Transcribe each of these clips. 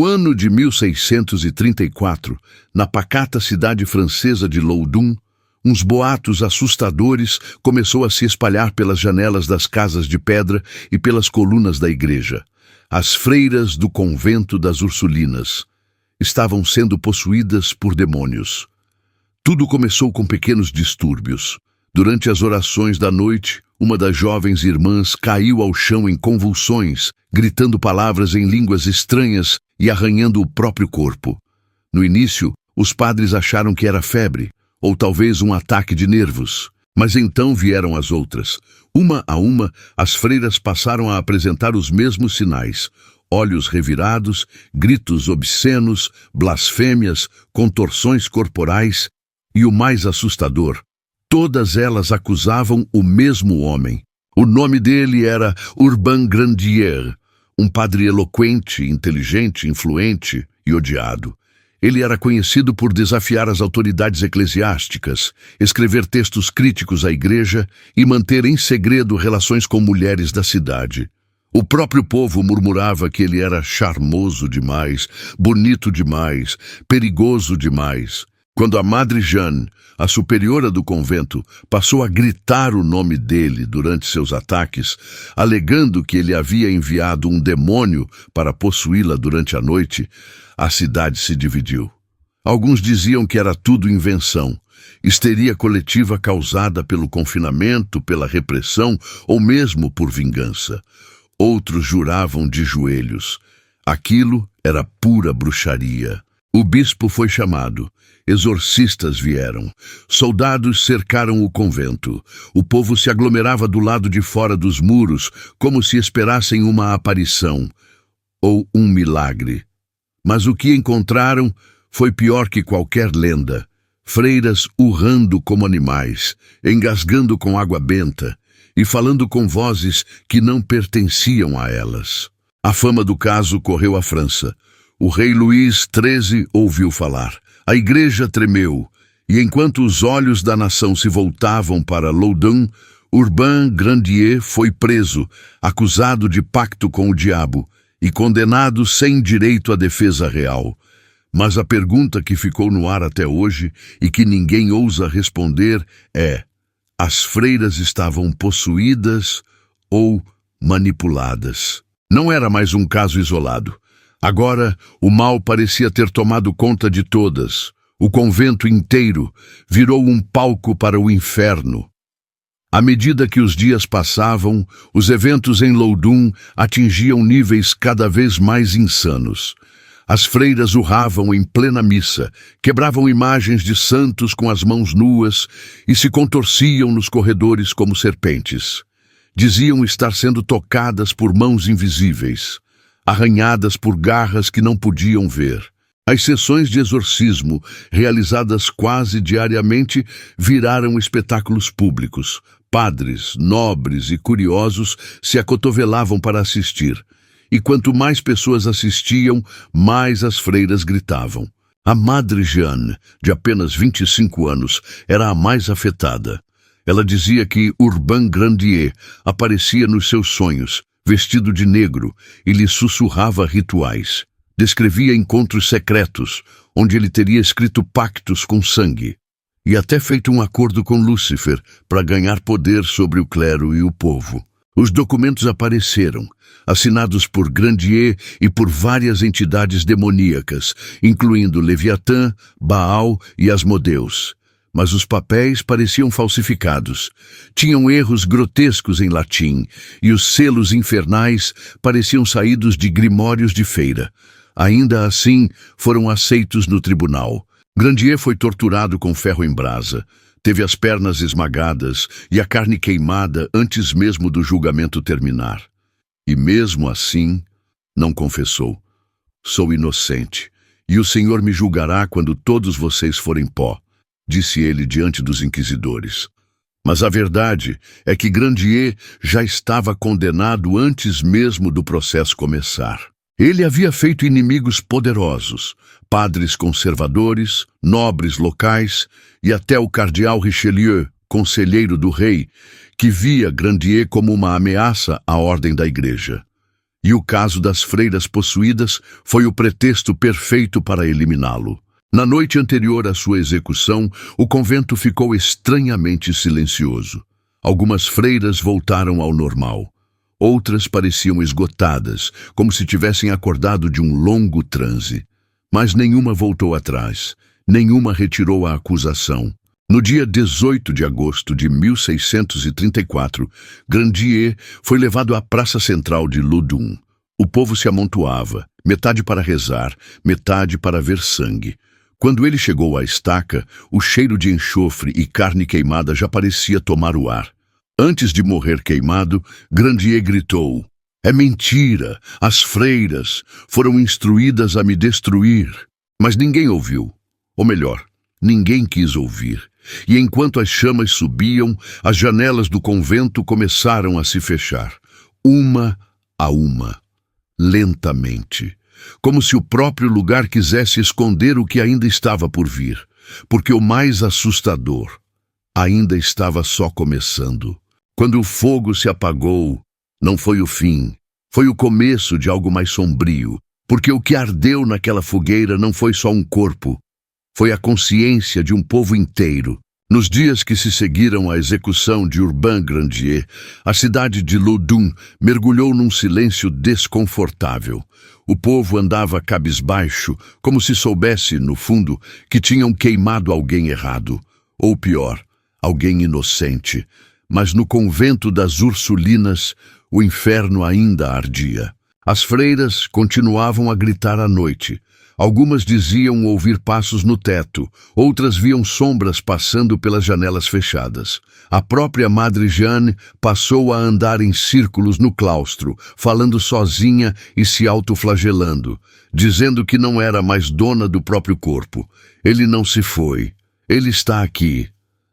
No ano de 1634, na pacata cidade francesa de Loudun, uns boatos assustadores começou a se espalhar pelas janelas das casas de pedra e pelas colunas da igreja. As freiras do convento das Ursulinas estavam sendo possuídas por demônios. Tudo começou com pequenos distúrbios. Durante as orações da noite, uma das jovens irmãs caiu ao chão em convulsões, gritando palavras em línguas estranhas e arranhando o próprio corpo. No início, os padres acharam que era febre, ou talvez um ataque de nervos. Mas então vieram as outras. Uma a uma, as freiras passaram a apresentar os mesmos sinais: olhos revirados, gritos obscenos, blasfêmias, contorções corporais e, o mais assustador, todas elas acusavam o mesmo homem. O nome dele era Urbain Grandier, um padre eloquente, inteligente, influente e odiado. Ele era conhecido por desafiar as autoridades eclesiásticas, escrever textos críticos à igreja e manter em segredo relações com mulheres da cidade. O próprio povo murmurava que ele era charmoso demais, bonito demais, perigoso demais. Quando a Madre Jeanne, a superiora do convento, passou a gritar o nome dele durante seus ataques, alegando que ele havia enviado um demônio para possuí-la durante a noite, a cidade se dividiu. Alguns diziam que era tudo invenção, histeria coletiva causada pelo confinamento, pela repressão ou mesmo por vingança. Outros juravam de joelhos. Aquilo era pura bruxaria. O bispo foi chamado. Exorcistas vieram. Soldados cercaram o convento. O povo se aglomerava do lado de fora dos muros, como se esperassem uma aparição ou um milagre. Mas o que encontraram foi pior que qualquer lenda. Freiras urrando como animais, engasgando com água benta e falando com vozes que não pertenciam a elas. A fama do caso correu à França. O rei Luís XIII ouviu falar. A igreja tremeu, e enquanto os olhos da nação se voltavam para Loudun, Urbain Grandier foi preso, acusado de pacto com o diabo e condenado sem direito à defesa real. Mas a pergunta que ficou no ar até hoje e que ninguém ousa responder é: as freiras estavam possuídas ou manipuladas? Não era mais um caso isolado. Agora, o mal parecia ter tomado conta de todas. O convento inteiro virou um palco para o inferno. À medida que os dias passavam, os eventos em Loudun atingiam níveis cada vez mais insanos. As freiras urravam em plena missa, quebravam imagens de santos com as mãos nuas e se contorciam nos corredores como serpentes. Diziam estar sendo tocadas por mãos invisíveis, arranhadas por garras que não podiam ver. As sessões de exorcismo, realizadas quase diariamente, viraram espetáculos públicos. Padres, nobres e curiosos se acotovelavam para assistir. E quanto mais pessoas assistiam, mais as freiras gritavam. A Madre Jeanne, de apenas 25 anos, era a mais afetada. Ela dizia que Urbain Grandier aparecia nos seus sonhos, vestido de negro, e lhe sussurrava rituais. Descrevia encontros secretos, onde ele teria escrito pactos com sangue, e até feito um acordo com Lúcifer para ganhar poder sobre o clero e o povo. Os documentos apareceram, assinados por Grandier e por várias entidades demoníacas, incluindo Leviatã, Baal e Asmodeus. Mas os papéis pareciam falsificados. Tinham erros grotescos em latim, e os selos infernais pareciam saídos de grimórios de feira. Ainda assim, foram aceitos no tribunal. Grandier foi torturado com ferro em brasa, teve as pernas esmagadas e a carne queimada antes mesmo do julgamento terminar. E mesmo assim, não confessou. Sou inocente, e o Senhor me julgará quando todos vocês forem pó, disse ele diante dos inquisidores. Mas a verdade é que Grandier já estava condenado antes mesmo do processo começar. Ele havia feito inimigos poderosos, padres conservadores, nobres locais e até o cardeal Richelieu, conselheiro do rei, que via Grandier como uma ameaça à ordem da igreja. E o caso das freiras possuídas foi o pretexto perfeito para eliminá-lo. Na noite anterior à sua execução, o convento ficou estranhamente silencioso. Algumas freiras voltaram ao normal. Outras pareciam esgotadas, como se tivessem acordado de um longo transe. Mas nenhuma voltou atrás, nenhuma retirou a acusação. No dia 18 de agosto de 1634, Grandier foi levado à praça central de Loudun. O povo se amontoava, metade para rezar, metade para ver sangue. Quando ele chegou à estaca, o cheiro de enxofre e carne queimada já parecia tomar o ar. Antes de morrer queimado, Grandier gritou: "É mentira! As freiras foram instruídas a me destruir." Mas ninguém ouviu. Ou melhor, ninguém quis ouvir. E enquanto as chamas subiam, as janelas do convento começaram a se fechar, uma a uma, lentamente, como se o próprio lugar quisesse esconder o que ainda estava por vir, porque o mais assustador ainda estava só começando. Quando o fogo se apagou, não foi o fim, foi o começo de algo mais sombrio, porque o que ardeu naquela fogueira não foi só um corpo, foi a consciência de um povo inteiro. Nos dias que se seguiram à execução de Urbain Grandier, a cidade de Loudun mergulhou num silêncio desconfortável. O povo andava cabisbaixo, como se soubesse, no fundo, que tinham queimado alguém errado, ou pior, alguém inocente. Mas no convento das Ursulinas, o inferno ainda ardia. As freiras continuavam a gritar à noite. Algumas diziam ouvir passos no teto, outras viam sombras passando pelas janelas fechadas. A própria Madre Jeanne passou a andar em círculos no claustro, falando sozinha e se autoflagelando, dizendo que não era mais dona do próprio corpo. Ele não se foi. Ele está aqui.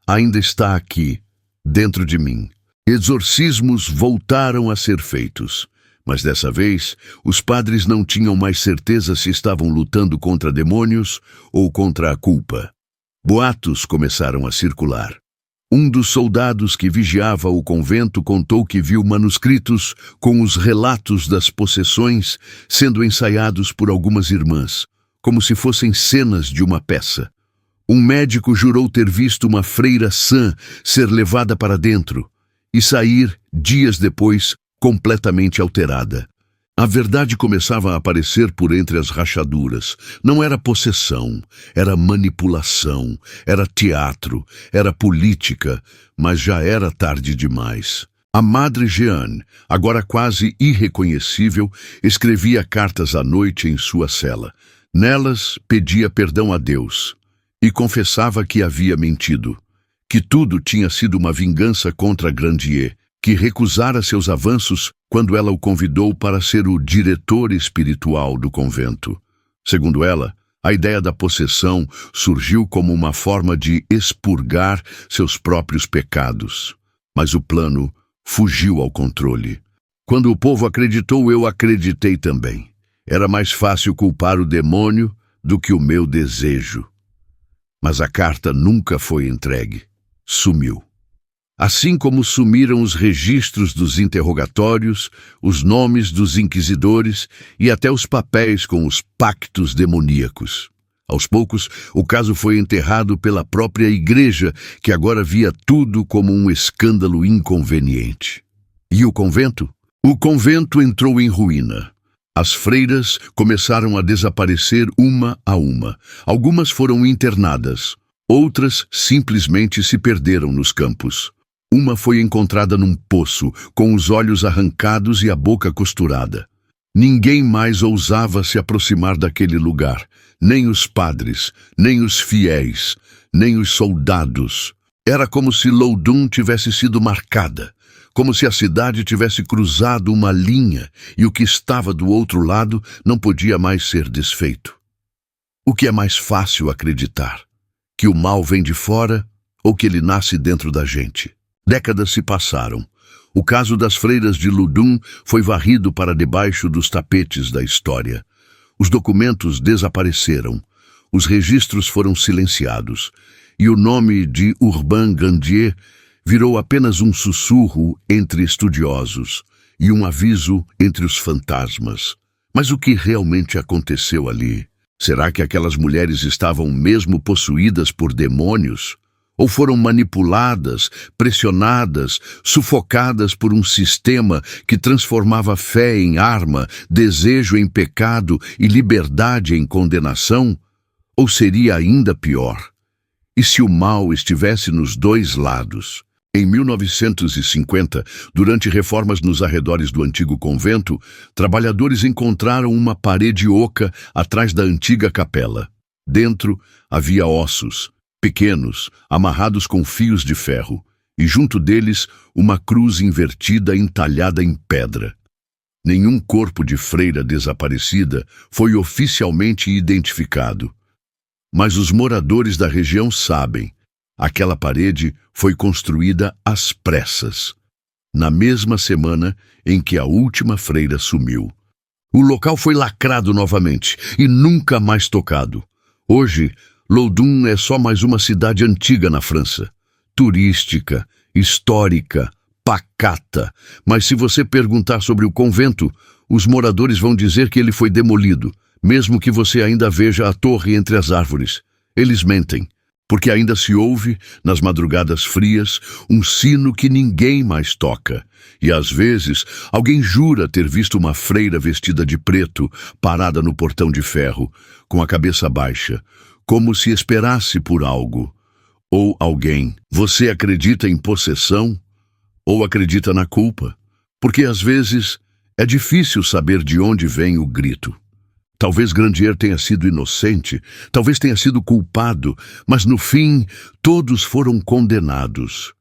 Ainda está aqui, dentro de mim. Exorcismos voltaram a ser feitos. Mas dessa vez, os padres não tinham mais certeza se estavam lutando contra demônios ou contra a culpa. Boatos começaram a circular. Um dos soldados que vigiava o convento contou que viu manuscritos com os relatos das possessões sendo ensaiados por algumas irmãs, como se fossem cenas de uma peça. Um médico jurou ter visto uma freira sã ser levada para dentro e sair, dias depois, completamente alterada. A verdade começava a aparecer por entre as rachaduras. Não era possessão, era manipulação, era teatro, era política, mas já era tarde demais. A Madre Jeanne, agora quase irreconhecível, escrevia cartas à noite em sua cela. Nelas, pedia perdão a Deus e confessava que havia mentido, que tudo tinha sido uma vingança contra Grandier, que recusara seus avanços quando ela o convidou para ser o diretor espiritual do convento. Segundo ela, a ideia da possessão surgiu como uma forma de expurgar seus próprios pecados. Mas o plano fugiu ao controle. Quando o povo acreditou, eu acreditei também. Era mais fácil culpar o demônio do que o meu desejo. Mas a carta nunca foi entregue. Sumiu. Assim como sumiram os registros dos interrogatórios, os nomes dos inquisidores e até os papéis com os pactos demoníacos. Aos poucos, o caso foi enterrado pela própria igreja, que agora via tudo como um escândalo inconveniente. E o convento? O convento entrou em ruína. As freiras começaram a desaparecer uma a uma. Algumas foram internadas, outras simplesmente se perderam nos campos. Uma foi encontrada num poço, com os olhos arrancados e a boca costurada. Ninguém mais ousava se aproximar daquele lugar, nem os padres, nem os fiéis, nem os soldados. Era como se Loudun tivesse sido marcada, como se a cidade tivesse cruzado uma linha e o que estava do outro lado não podia mais ser desfeito. O que é mais fácil acreditar? Que o mal vem de fora ou que ele nasce dentro da gente? Décadas se passaram. O caso das freiras de Loudun foi varrido para debaixo dos tapetes da história. Os documentos desapareceram, os registros foram silenciados, e o nome de Urbain Grandier virou apenas um sussurro entre estudiosos e um aviso entre os fantasmas. Mas o que realmente aconteceu ali? Será que aquelas mulheres estavam mesmo possuídas por demônios? Ou foram manipuladas, pressionadas, sufocadas por um sistema que transformava fé em arma, desejo em pecado e liberdade em condenação? Ou seria ainda pior? E se o mal estivesse nos dois lados? Em 1950, durante reformas nos arredores do antigo convento, trabalhadores encontraram uma parede oca atrás da antiga capela. Dentro havia ossos, pequenos, amarrados com fios de ferro, e junto deles uma cruz invertida entalhada em pedra. Nenhum corpo de freira desaparecida foi oficialmente identificado. Mas os moradores da região sabem. Aquela parede foi construída às pressas, na mesma semana em que a última freira sumiu. O local foi lacrado novamente e nunca mais tocado. Hoje, Loudun é só mais uma cidade antiga na França. Turística, histórica, pacata. Mas se você perguntar sobre o convento, os moradores vão dizer que ele foi demolido, mesmo que você ainda veja a torre entre as árvores. Eles mentem. Porque ainda se ouve, nas madrugadas frias, um sino que ninguém mais toca. E às vezes, alguém jura ter visto uma freira vestida de preto, parada no portão de ferro, com a cabeça baixa, como se esperasse por algo. Ou alguém. Você acredita em possessão? Ou acredita na culpa? Porque às vezes é difícil saber de onde vem o grito. Talvez Grandier tenha sido inocente, talvez tenha sido culpado, mas no fim todos foram condenados.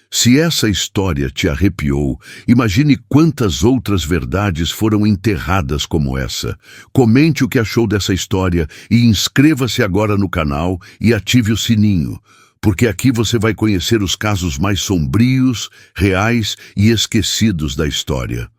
Se essa história te arrepiou, imagine quantas outras verdades foram enterradas como essa. Comente o que achou dessa história e inscreva-se agora no canal e ative o sininho, porque aqui você vai conhecer os casos mais sombrios, reais e esquecidos da história.